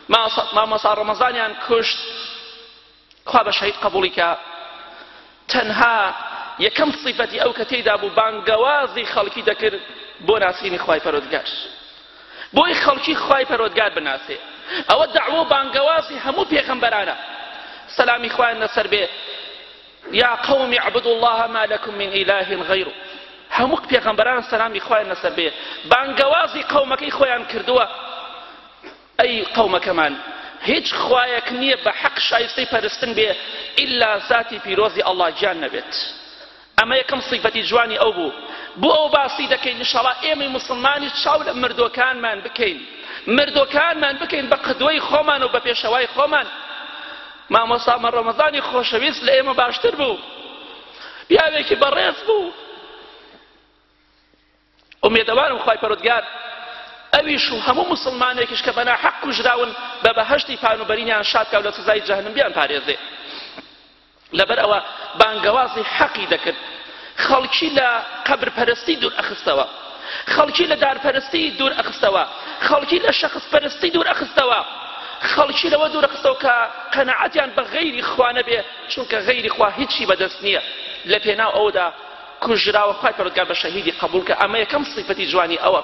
مامۆستا ڕەمەزانیان کوشت خوا بە شەهید قبوڵی کە تەنها یەکەم صیفەتی ئەو کە تێیدا بوو بانگەوازی خەڵکی دەکرد بۆ ناسینی خوای پەروەردگار بۆی خەڵکی خوای پەروەردگار بناسێ ئەوە دەعوە و بانگەوازی هەموو پێغەمبەرانە سەلامی خوایان لەسەر بێ یا قوم اعبدوا الله ما لكم من إله غيره هەموو پێغەمبەران سەلامی خوایان لەسەر بێ بانگەوازی قەومەکەی خۆیان کردووە ئەی قەومەکەمان هیچ خوایەک نییە بە حەق شایستەی پەرستن بێ ئیلا ذاتی پیرۆزی ئەڵڵا گیان نەبێت ئەمە یەکەم صیفەتی جوانی ئەو بوو بۆ ئەو باسی دەکەین انشاءالله ئێمەی مسلمانی چاو لە مردوەکانمان بکەین مردوەکانمان بکەین بە قدوەی خۆمان و بە پێشەوای خۆمان مامۆستا ڕەمەزانی خۆشەویست لە ئێمە باشتر بوو پیاوێکی بەڕێز بوو ئومێدەوارم خوای پەروەردگار ئەویش و هەموو مسلمانێکیش کە بەناحەق کوژراون بە بەهەشتی پانوبەرینیان شادکا و لە سزای جەهەنەم بیان پارێزێ لەبەر ئەوە بانگەوازی حەقی دەکرد خەڵکی لە قەبرپەرستی دوور ئەخستەوە خەڵکی لە دارپەرستی دوور ئەخستەوە خەڵکی لە شەخصپەرستی دوور ئەخستەوە خەڵکی لەوە دوور ئەخستەوە کە قەنەعەتیان بە غەیری خوا نەبێ چونکە غەیری خوا هیچی بەدەست نییە لە پێناو ئەودا کوژراوە خوای پەروەردگار بە شەهیدی قبوڵ کە ئەمە یەکەم صیفەتی جوانی ئەوە